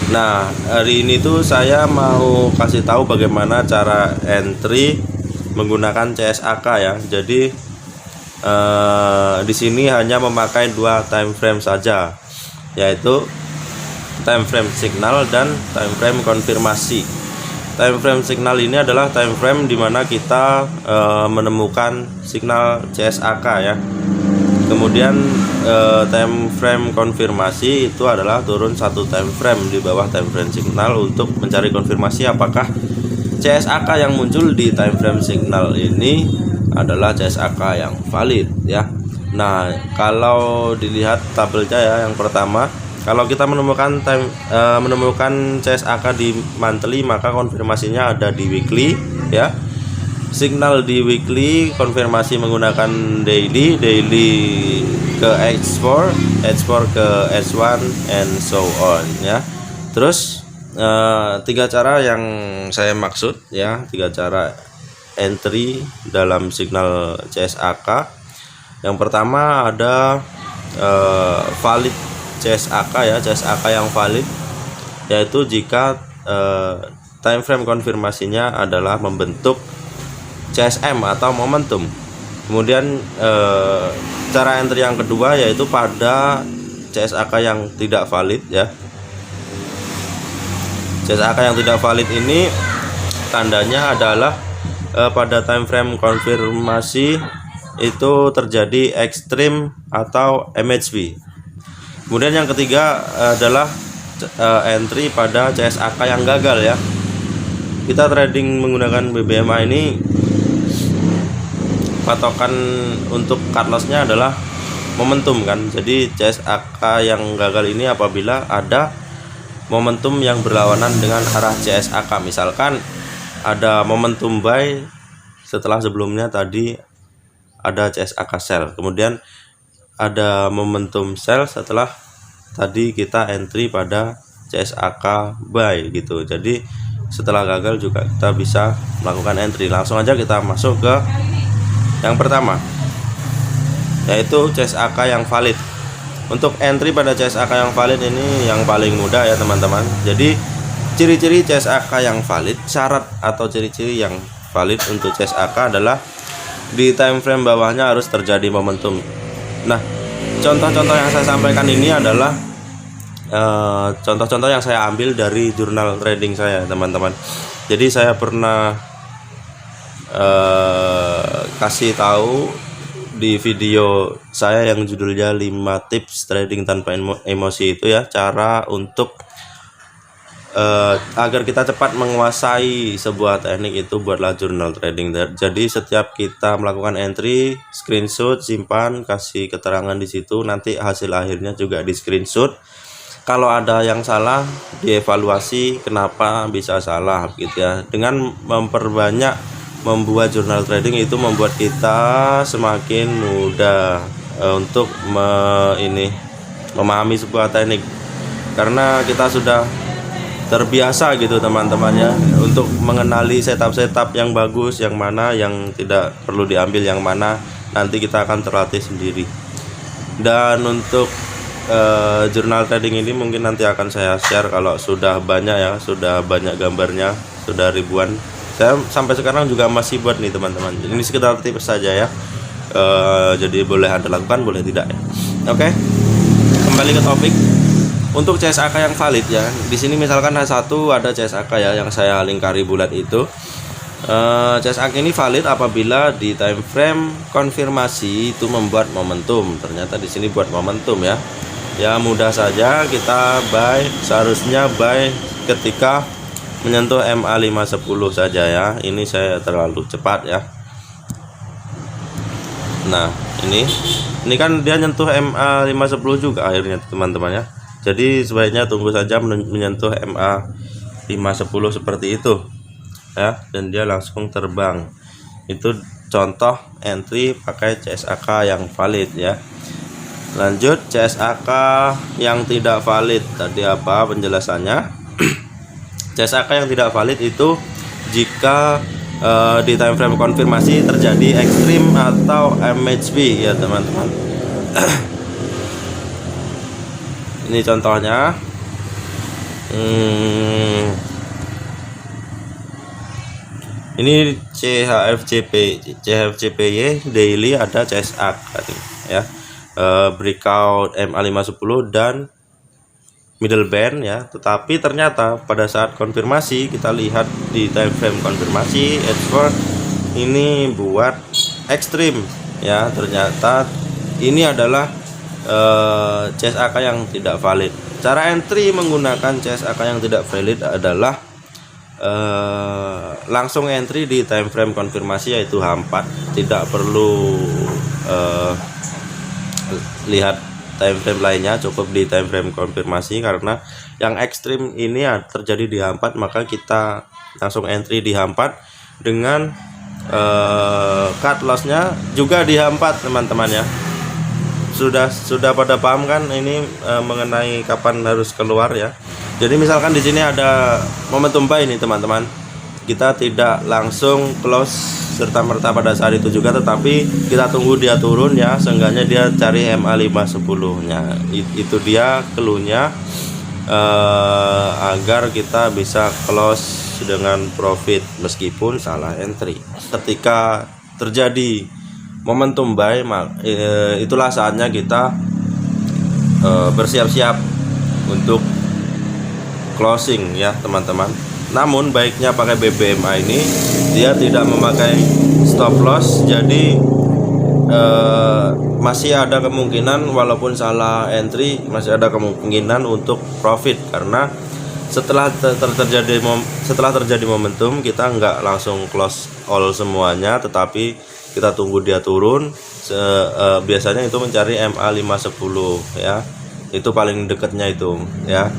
Nah, hari ini tuh saya mau kasih tahu bagaimana cara entry menggunakan CSAK ya. Jadi di sini hanya memakai dua time frame saja, yaitu time frame signal dan time frame konfirmasi. Time frame signal ini adalah time frame di mana kita menemukan signal CSAK ya. Kemudian time frame konfirmasi itu adalah turun satu time frame di bawah time frame signal untuk mencari konfirmasi apakah CSAK yang muncul di time frame signal ini adalah CSAK yang valid ya. Nah, kalau dilihat tabelnya ya, yang pertama, kalau kita menemukan CSAK di monthly, maka konfirmasinya ada di weekly ya. Signal di weekly, konfirmasi menggunakan daily ke H4 ke S1 and so on ya. Terus tiga cara yang saya maksud ya, tiga cara entry dalam signal CSAK. Yang pertama ada valid CSAK ya, CSAK yang valid, yaitu jika time frame konfirmasinya adalah membentuk CSM atau momentum. Kemudian cara entry yang kedua yaitu pada CSAK yang tidak valid ya. CSAK yang tidak valid ini tandanya adalah pada time frame konfirmasi itu terjadi ekstrim atau MHB. Kemudian yang ketiga adalah entry pada CSAK yang gagal ya. Kita trading menggunakan BBMA ini, patokan untuk cut lossnya adalah momentum kan. Jadi CSAK yang gagal ini apabila ada momentum yang berlawanan dengan arah CSAK. Misalkan ada momentum buy setelah sebelumnya tadi ada CSAK sell, kemudian ada momentum sell setelah tadi kita entry pada CSAK buy gitu. Jadi setelah gagal juga kita bisa melakukan entry. Langsung aja kita masuk ke yang pertama, yaitu CSAK yang valid. Untuk entry pada CSAK yang valid ini yang paling mudah ya teman-teman. Jadi ciri-ciri CSAK yang valid, syarat atau ciri-ciri yang valid untuk CSAK adalah di time frame bawahnya harus terjadi momentum. Nah, contoh-contoh yang saya sampaikan ini adalah contoh-contoh yang saya ambil dari jurnal trading saya teman-teman. Jadi saya pernah kasih tahu di video saya yang judulnya 5 tips trading tanpa emosi itu ya, cara untuk agar kita cepat menguasai sebuah teknik itu buatlah jurnal trading. Jadi setiap kita melakukan entry, screenshot, simpan, kasih keterangan di situ, nanti hasil akhirnya juga di screenshot. Kalau ada yang salah, dievaluasi kenapa bisa salah gitu ya. Dengan membuat jurnal trading itu membuat kita semakin mudah untuk memahami sebuah teknik, karena kita sudah terbiasa gitu teman-teman ya, untuk mengenali setup yang bagus, yang mana yang tidak perlu diambil, yang mana nanti kita akan terlatih sendiri. Dan untuk jurnal trading ini mungkin nanti akan saya share kalau sudah banyak ya, sudah banyak gambarnya, sudah ribuan. Saya sampai sekarang juga masih buat nih teman-teman. Ini sekedar tips saja ya. Jadi boleh Anda lakukan, boleh tidak ya. Oke. Kembali ke topik. Untuk CSAK yang valid ya. Di sini misalkan ada CSAK ya yang saya lingkari bulat itu. CSAK ini valid apabila di time frame konfirmasi itu membuat momentum. Ternyata di sini buat momentum ya. Ya mudah saja kita buy, seharusnya buy ketika menyentuh MA510 saja ya. Ini saya terlalu cepat ya. Nah, ini kan dia nyentuh MA510 juga akhirnya teman-teman ya. Jadi sebaiknya tunggu saja menyentuh MA510 seperti itu ya, dan dia langsung terbang. Itu contoh entry pakai CSAK yang valid ya. Lanjut, CSAK yang tidak valid. Tadi apa penjelasannya? CSAK yang tidak valid itu jika di time frame konfirmasi terjadi ekstrim atau MHB ya teman-teman. Ini contohnya. Ini CHFCPY daily ada CSA ya, breakout MA510 dan middle band ya. Tetapi ternyata pada saat konfirmasi, kita lihat di time frame konfirmasi Edward ini buat ekstrim ya. Ternyata ini adalah CSAK yang tidak valid. Cara entry menggunakan CSAK yang tidak valid adalah langsung entry di time frame konfirmasi, yaitu H4. Tidak perlu lihat time frame lainnya, cukup di time frame konfirmasi. Karena yang ekstrim ini terjadi di H4, maka kita langsung entry di H4 dengan cut lossnya juga di H4 teman-teman ya. Sudah pada paham kan ini mengenai kapan harus keluar ya. Jadi misalkan di sini ada momentum buy ini teman-teman, kita tidak langsung close serta merta pada saat itu juga, tetapi kita tunggu dia turun ya. Seenggaknya dia cari MA510 nya, itu dia cluenya agar kita bisa close dengan profit meskipun salah entry. Ketika terjadi momentum buy, itulah saatnya kita bersiap-siap untuk closing ya teman-teman. Namun baiknya pakai BBMA ini, dia tidak memakai stop loss, jadi masih ada kemungkinan walaupun salah entry, masih ada kemungkinan untuk profit. Karena setelah terjadi momentum, kita nggak langsung close all semuanya, tetapi kita tunggu dia turun. Biasanya itu mencari MA510 ya, itu paling dekatnya itu ya.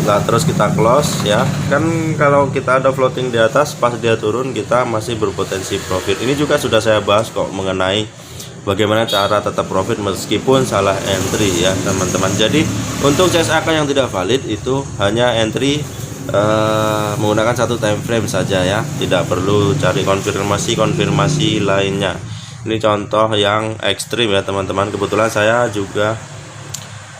Terus kita close ya. Kan kalau kita ada floating di atas, pas dia turun kita masih berpotensi profit. Ini juga sudah saya bahas kok mengenai bagaimana cara tetap profit meskipun salah entry ya teman-teman. Jadi untuk CSAK yang tidak valid itu hanya entry menggunakan satu time frame saja ya, tidak perlu cari konfirmasi lainnya. Ini contoh yang ekstrim ya teman-teman. Kebetulan saya juga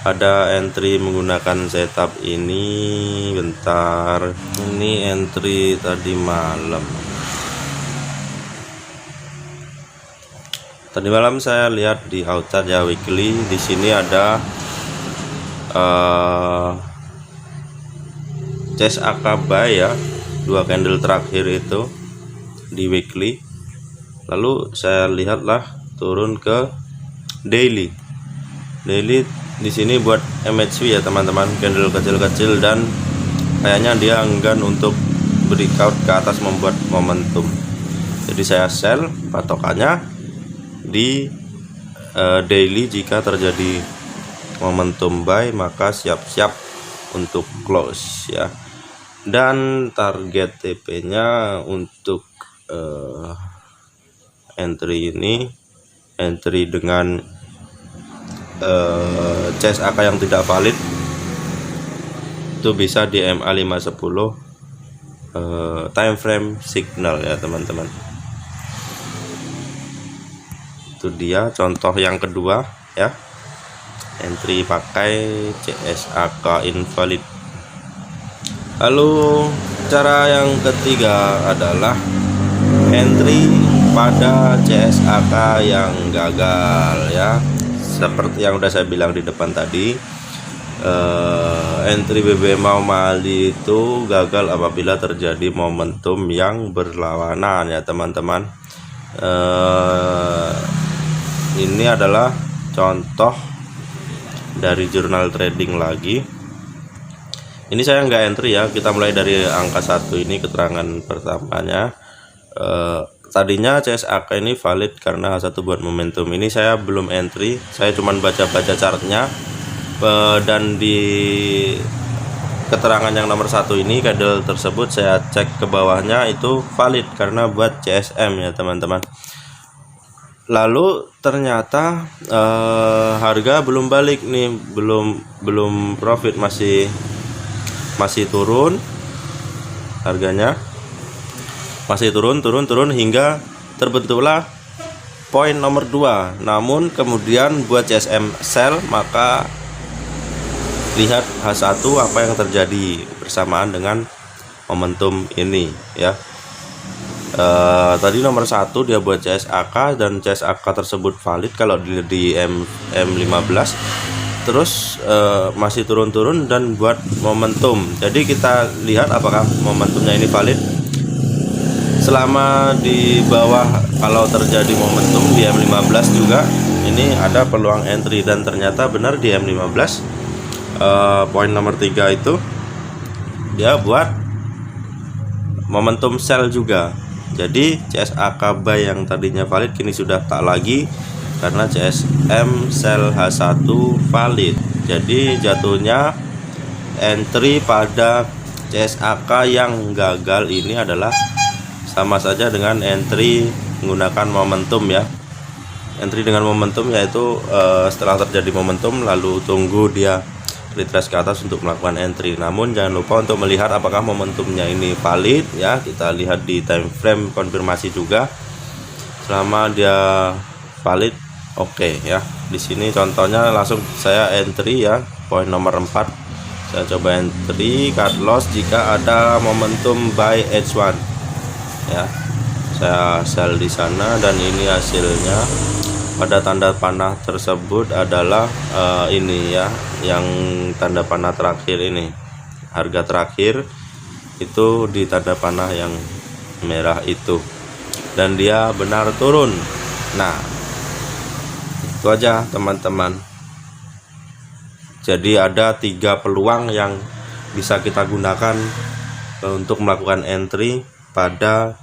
ada entry menggunakan setup ini. Bentar, ini entry tadi malam. Tadi malam saya lihat di outside ya, weekly. Di sini ada CSAK buy ya, 2 candle terakhir itu di weekly. Lalu saya lihatlah turun ke daily. Di sini buat MHV ya teman-teman, candle kecil-kecil, dan kayaknya dia enggan untuk breakout ke atas membuat momentum. Jadi saya sell patokannya di daily. Jika terjadi momentum buy, maka siap-siap untuk close ya. Dan target TP nya untuk entry ini, entry dengan CSAK yang tidak valid, itu bisa di MA510 time frame signal ya teman-teman. Itu dia contoh yang kedua ya, entry pakai CSAK invalid. Lalu cara yang ketiga adalah entry pada CSAK yang gagal ya. Seperti yang udah saya bilang di depan tadi, entry BBMA Mali itu gagal apabila terjadi momentum yang berlawanan ya teman-teman. Ini adalah contoh dari jurnal trading lagi. Ini saya nggak entry ya, kita mulai dari angka 1 ini keterangan pertamanya. Tadinya CSAK ini valid karena H1 buat momentum. Ini saya belum entry, saya cuman baca-baca chartnya, dan di keterangan yang nomor 1 ini, candle tersebut saya cek ke bawahnya itu valid karena buat CSM ya teman-teman. Lalu ternyata harga belum balik nih, belum profit, masih turun harganya. Masih turun hingga terbentuklah poin nomor 2. Namun kemudian buat CSM sell, maka lihat H1 apa yang terjadi bersamaan dengan momentum ini ya. Tadi nomor 1 dia buat CSAK dan CSAK tersebut valid kalau di M15, terus masih turun-turun dan buat momentum. Jadi kita lihat apakah momentumnya ini valid. Selama di bawah, kalau terjadi momentum di M15 juga ini ada peluang entry, dan ternyata benar di M15 poin nomor 3 itu dia buat momentum sell juga. Jadi CSAK buy yang tadinya valid kini sudah tak lagi karena CSM sell H1 valid. Jadi jatuhnya entry pada CSAK yang gagal ini adalah sama saja dengan entry menggunakan momentum ya. Entry dengan momentum yaitu setelah terjadi momentum lalu tunggu dia retrace ke atas untuk melakukan entry. Namun jangan lupa untuk melihat apakah momentumnya ini valid ya. Kita lihat di time frame konfirmasi juga. Selama dia valid, oke ya. Di sini contohnya langsung saya entry ya, poin nomor 4. Saya coba entry cut loss jika ada momentum buy H1 ya. Saya sell di sana dan ini hasilnya. Pada tanda panah tersebut adalah ini ya, yang tanda panah terakhir ini, harga terakhir itu di tanda panah yang merah itu, dan dia benar turun. Nah, itu aja teman-teman. Jadi ada 3 peluang yang bisa kita gunakan untuk melakukan entry pada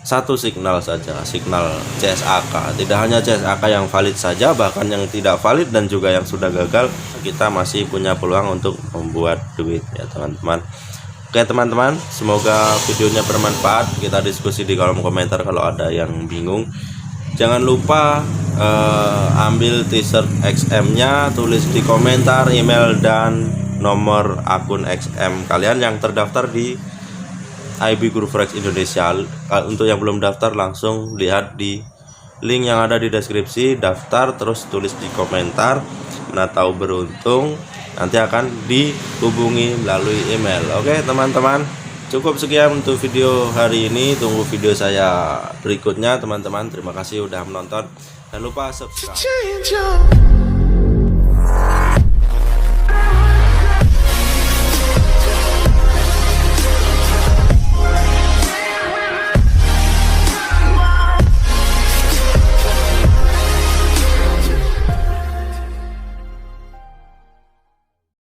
satu signal saja, signal CSAK. Tidak hanya CSAK yang valid saja, bahkan yang tidak valid dan juga yang sudah gagal, kita masih punya peluang untuk membuat duit ya teman-teman. Oke teman-teman, semoga videonya bermanfaat. Kita diskusi di kolom komentar kalau ada yang bingung. Jangan lupa ambil t-shirt XM nya, tulis di komentar email dan nomor akun XM kalian yang terdaftar di IB Guru Forex Indonesia. Untuk yang belum daftar langsung lihat di link yang ada di deskripsi, daftar terus tulis di komentar. Mana tahu beruntung nanti akan dihubungi melalui email. Oke teman-teman, cukup sekian untuk video hari ini. Tunggu video saya berikutnya teman-teman. Terima kasih udah menonton, jangan lupa subscribe.